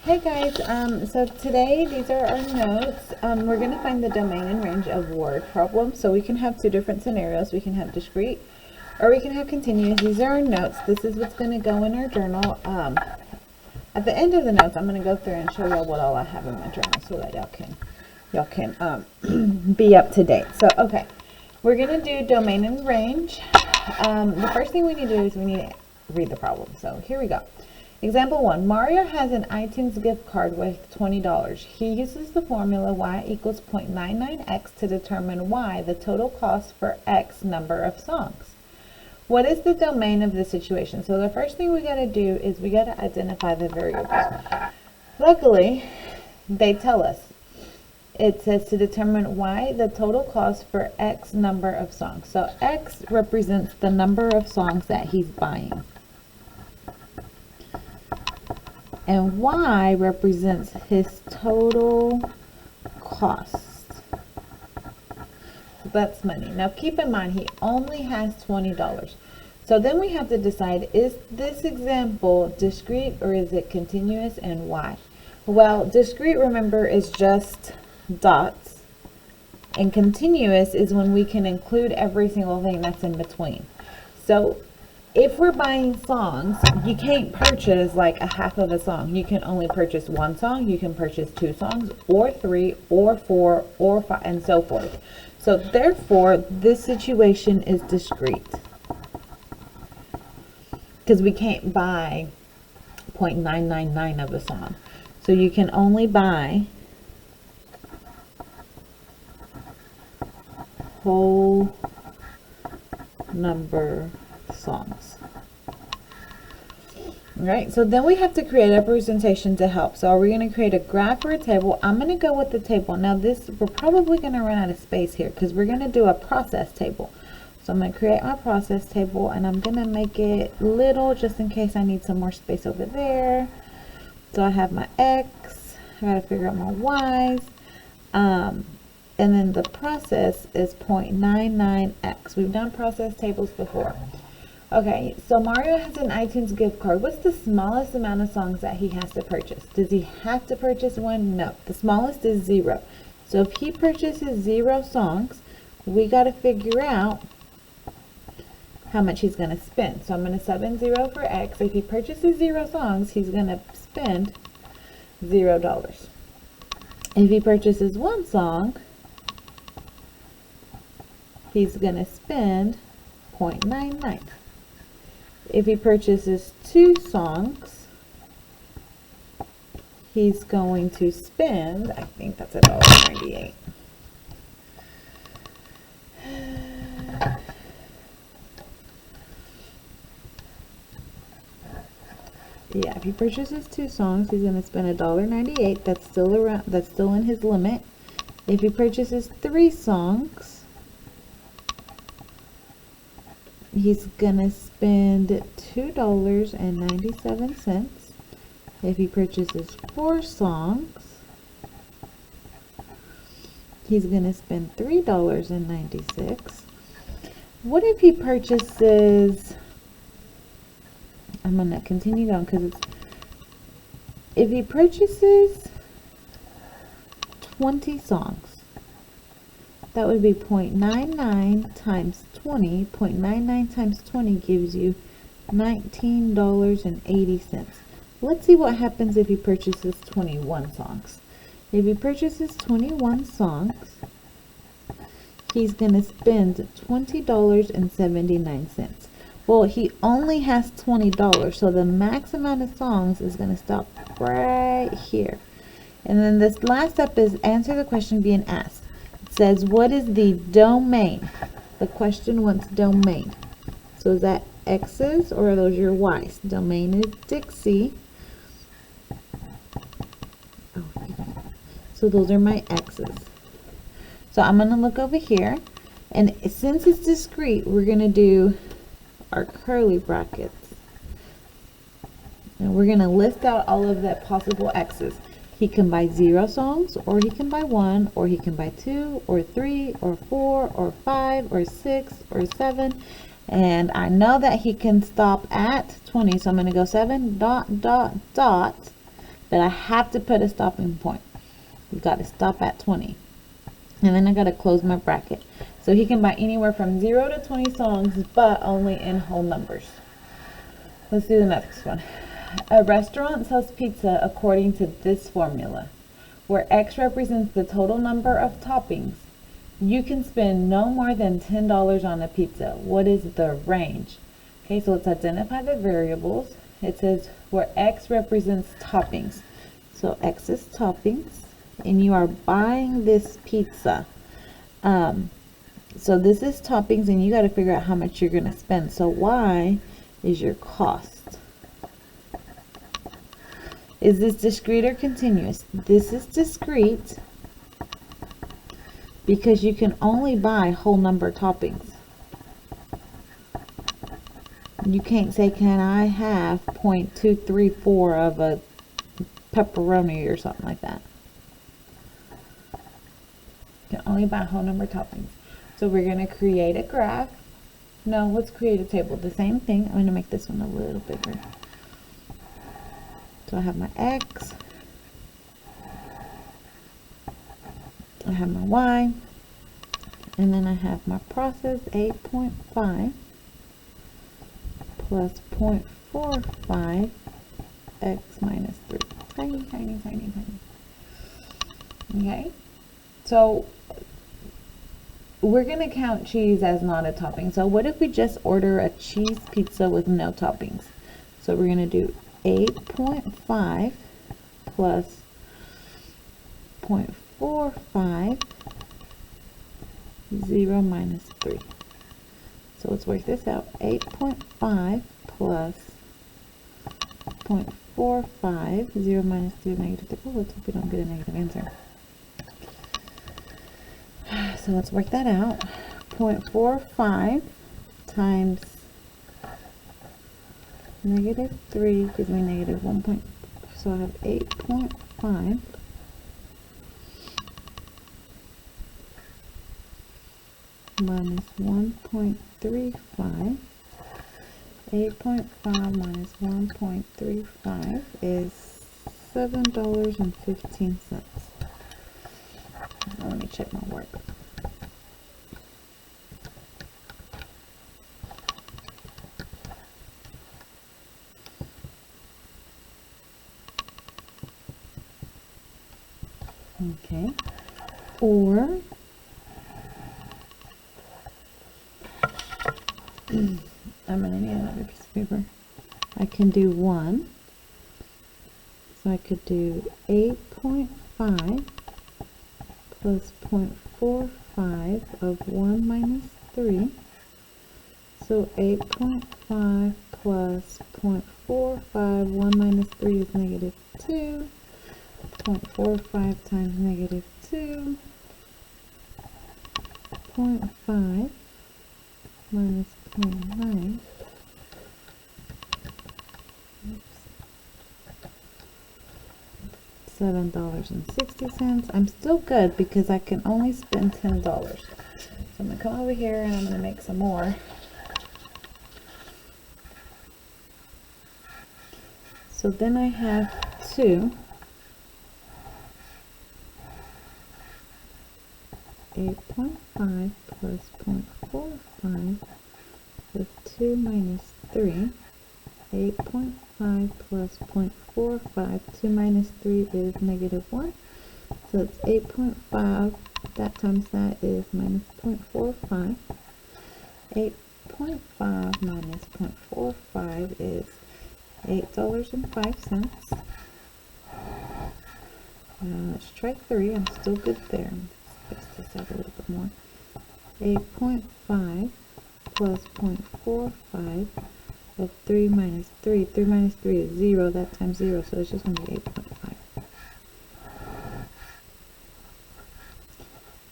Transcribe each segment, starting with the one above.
Hey guys, so today these are our notes. We're going to find the domain and range of word problems. So we can have two different scenarios. We can have discrete or we can have continuous. These are our notes. This is what's going to go in our journal. At the end of the notes, I'm going to go through and show y'all what all I have in my journal so that y'all can be up to date. So, okay, we're going to do domain and range. The first thing we need to do is we need to read the problem. So here we go. Example 1. Mario has an iTunes gift card worth $20. He uses the formula y equals 0.99x to determine y, the total cost for x number of songs. What is the domain of this situation? So the first thing we got to do is we got to identify the variables. Luckily, they tell us. It says to determine y, the total cost for x number of songs. So x represents the number of songs that he's buying. And y represents his total cost. So that's money. Now keep in mind, he only has $20. So then we have to decide, is this example discrete or is it continuous, and why? Well, discrete, remember, is just dots. And continuous is when we can include every single thing that's in between. So if we're buying songs, you can't purchase like a half of a song. You can only purchase one song. You can purchase two songs, or three, or four, or five, and so forth. So therefore, this situation is discrete, because we can't buy 0.999 of a song. So you can only buy whole number songs. Right, so then we have to create a representation to help. So are we going to create a graph or a table? I'm going to go with the table. Now this, we're probably going to run out of space here because we're going to do a process table. So I'm going to create my process table and I'm going to make it little just in case I need some more space over there. So I have my X, I got to figure out my Y's. And then the process is 0.99x. We've done process tables before. Okay, so Mario has an iTunes gift card. What's the smallest amount of songs that he has to purchase? Does he have to purchase one? No. The smallest is 0. So if he purchases 0 songs, we got to figure out how much he's going to spend. So I'm going to sub in 0 for X. If he purchases 0 songs, he's going to spend $0. If he purchases 1 song, he's going to spend 0.99. If he purchases 2 songs, he's going to spend, I think that's $1.98. Yeah, if he purchases 2 songs, he's going to spend $1.98. That's still around. That's still in his limit. If he purchases 3 songs, he's gonna spend $2.97. If he purchases 4 songs, he's gonna spend $3.96. What if he purchases, I'm gonna continue going because it's, if he purchases 20 songs, that would be 0.99 times 20. 0.99 times 20 gives you $19.80. Let's see what happens if he purchases 21 songs. If he purchases 21 songs, he's going to spend $20.79. Well, he only has $20, so the max amount of songs is going to stop right here. And then this last step is answer the question being asked. Says, what is the domain? The question wants domain. So is that X's or are those your Y's? Domain is Dixie. So those are my X's. So I'm going to look over here. And since it's discrete, we're going to do our curly brackets. And we're going to list out all of the possible X's. He can buy 0 songs, or he can buy 1, or he can buy 2, or 3, or 4, or 5, or 6, or 7. And I know that he can stop at 20, so I'm going to go 7 dot dot dot but I have to put a stopping point. You got to stop at 20. And then I got to close my bracket. So he can buy anywhere from 0 to 20 songs, but only in whole numbers. Let's do the next one. A restaurant sells pizza according to this formula, where X represents the total number of toppings. You can spend no more than $10 on a pizza. What is the range? Okay, so let's identify the variables. It says where X represents toppings. So X is toppings, and you are buying this pizza. So this is toppings, and you got to figure out how much you're going to spend. So Y is your cost. Is this discrete or continuous? This is discrete because you can only buy whole number toppings. You can't say, can I have 0.234 of a pepperoni or something like that. You can only buy whole number toppings. So we're going to create a graph. No, let's create a table. The same thing. I'm going to make this one a little bigger. So I have my X. I have my Y. And then I have my process 8.5 plus 0.45 X minus 3. Tiny, tiny, tiny, tiny. Okay. So we're going to count cheese as not a topping. So what if we just order a cheese pizza with no toppings? So we're going to do 8.5 plus 0.45, 0 minus 3. So let's work this out. 8.5 plus 0.45, 0 minus 3, negative 3. Oh, let's hope we don't get a negative answer. So let's work that out. 0.45 times negative 3 gives me negative 1. So I have 8.5 minus 1.35. 8.5 minus 1.35 is $7.15. Let me check my work. Okay, or I'm gonna need another piece of paper. I can do 1. So I could do 8.5 plus 0.45 of 1 minus 3. So 8.5 plus 0.45, 1 minus 3 is negative 2. 0.45 times negative 2. 0.5 minus 0.9. $7.60. I'm still good because I can only spend $10. So I'm going to come over here and I'm going to make some more. So then I have 2. 8.5 plus 0.45 with 2 minus 3. 8.5 plus 0.45, 2 minus 3 is negative 1. So it's 8.5, that times that is minus 0.45. 8.5 minus 0.45 is $8.05. Let's try 3, I'm still good there. Let's space this out a little bit more. 8.5 plus 0.45 of 3 minus 3. 3 minus 3 is 0, that times 0, so it's just going to be 8.5.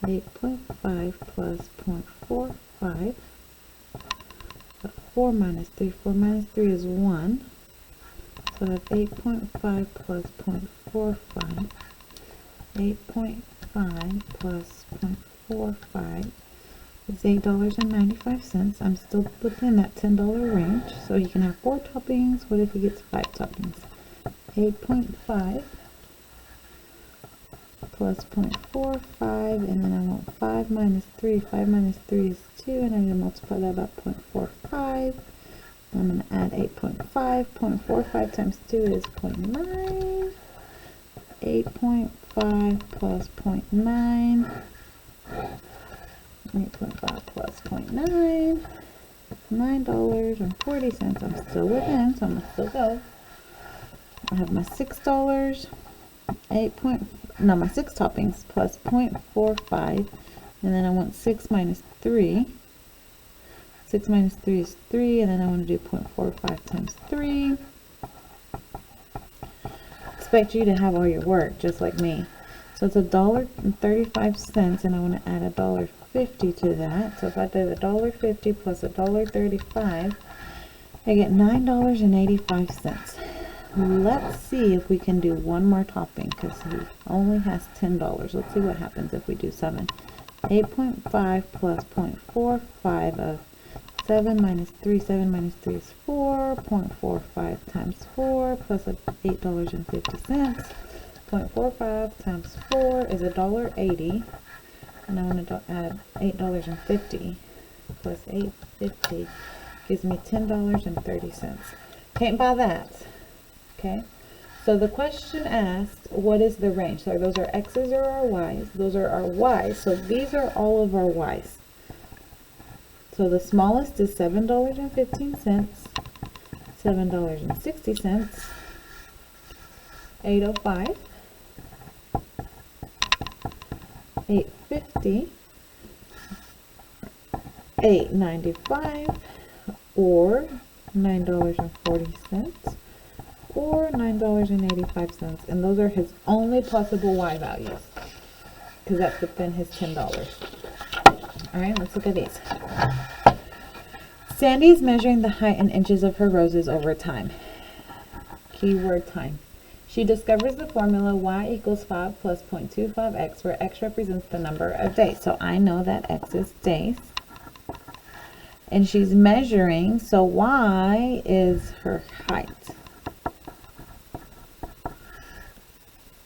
8.5 plus 0.45. 4 minus 3. 4 minus 3 is 1. So I have 8.5 plus 0.45. 8.5 plus 0.45 is $8.95. I'm still within that $10 range. So he can have 4 toppings. What if he gets 5 toppings? 8.5 plus 0.45, and then I want 5 minus 3. 5 minus 3 is 2, and I need to multiply that by 0.45. I'm going to add 8.5. 0.45 times 2 is 0.9. 8.5 plus 0.9. 8.5 plus 0.9. $9.40. I'm still within, so I'm going to still go. I have my $6. My 6 toppings plus 0.45, and then I want 6 minus 3. 6 minus 3 is 3, and then I want to do 0.45 times 3. Expect you to have all your work just like me. So it's $1.35, and I want to add $1.50 to that. So if I do $1.50 plus $1.35, I get $9.85. Let's see if we can do one more topping, because he only has $10. Let's see what happens if we do 7. 8.5 plus 0.45 of 7 minus 3. 7 minus 3 is 4. 0.45 times 4 plus $8.50. 0.45 times 4 is $1.80. And I want to add $8.50 plus $8.50 gives me $10.30. Can't buy that. Okay, so the question asked, what is the range? So those are x's or our y's. Those are our y's. So these are all of our y's. So the smallest is $7.15, $7.60, $8.05, $8.50, $8.95, or $9.40. or $9.85, and those are his only possible y values, because that's within his $10. All right, let's look at these. Sandy is measuring the height in inches of her roses over time. Keyword time. She discovers the formula y equals 5 plus 0.25x, where x represents the number of days. So I know that x is days. And she's measuring, so y is her height.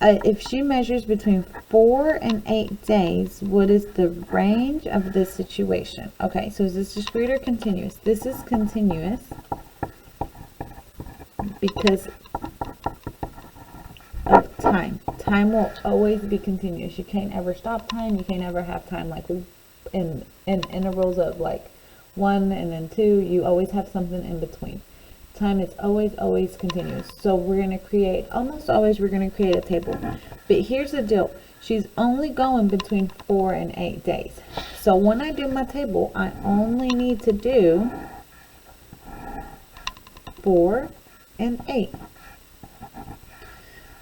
If she measures between 4 and 8 days, what is the range of this situation? Okay, so is this discrete or continuous? This is continuous because of time. Time will always be continuous. You can't ever stop time. You can't ever have time like in intervals of like 1 and then 2. You always have something in between. Time is always continuous. So we're going to create, almost always we're going to create a table. But here's the deal. She's only going between 4 and 8 days. So when I do my table, I only need to do 4 and 8.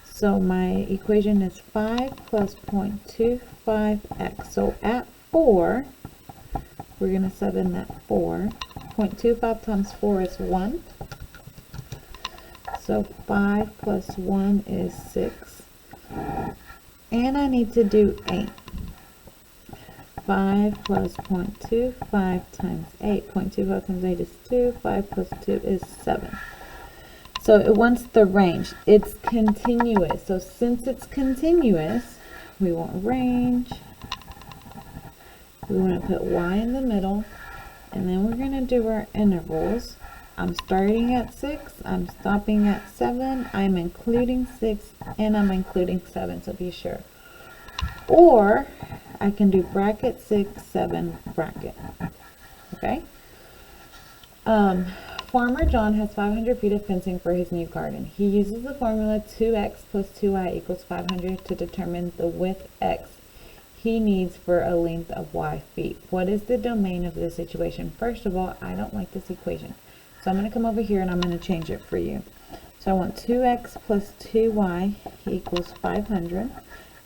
So my equation is 5 plus 0.25x. So at 4, we're going to sub in that 4. 0.25 times 4 is 1. So 5 plus 1 is 6. And I need to do 8. 5 plus 0.25 times 8. 0.25 times 8 is 2. 5 plus 2 is 7. So it wants the range. It's continuous. So since it's continuous, we want range. We want to put y in the middle. And then we're going to do our intervals. I'm starting at 6, I'm stopping at 7, I'm including 6, and I'm including 7, so be sure. Or I can do bracket 6, 7, bracket. Okay? Farmer John has 500 feet of fencing for his new garden. He uses the formula 2x plus 2y equals 500 to determine the width x he needs for a length of y feet. What is the domain of this situation? First of all, I don't like this equation. So I'm going to come over here and I'm going to change it for you. So I want 2x plus 2y equals 500.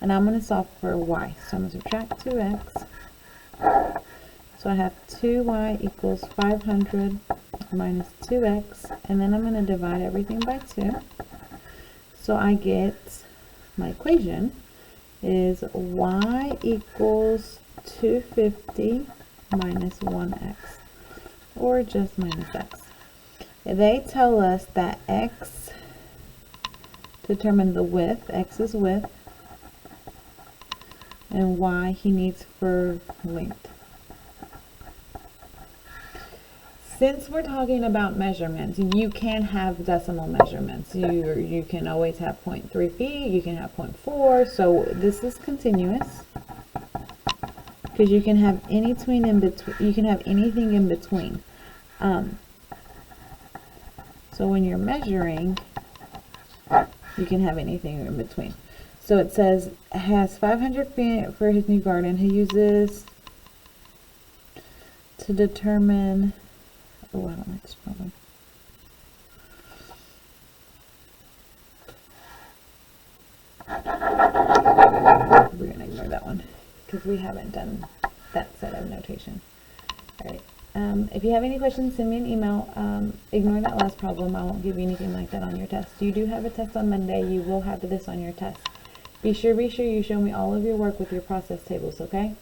And I'm going to solve for y. So I'm going to subtract 2x. So I have 2y equals 500 minus 2x. And then I'm going to divide everything by 2. So I get, my equation is y equals 250 minus 1x. Or just minus x. They tell us that x determine the width, X is width, and Y he needs for length. Since we're talking about measurements, you can have decimal measurements. You can always have 0.3 feet, you can have 0.4, so this is continuous. Because you can have anything in between. So when you're measuring, you can have anything in between. So it says has 500 feet for his new garden. He uses to determine. Oh, I don't like this problem. We're gonna ignore that one because we haven't done that set of notation. All right. If you have any questions, send me an email. Ignore that last problem. I won't give you anything like that on your test. You do have a test on Monday. You will have this on your test. Be sure you show me all of your work with your process tables, okay?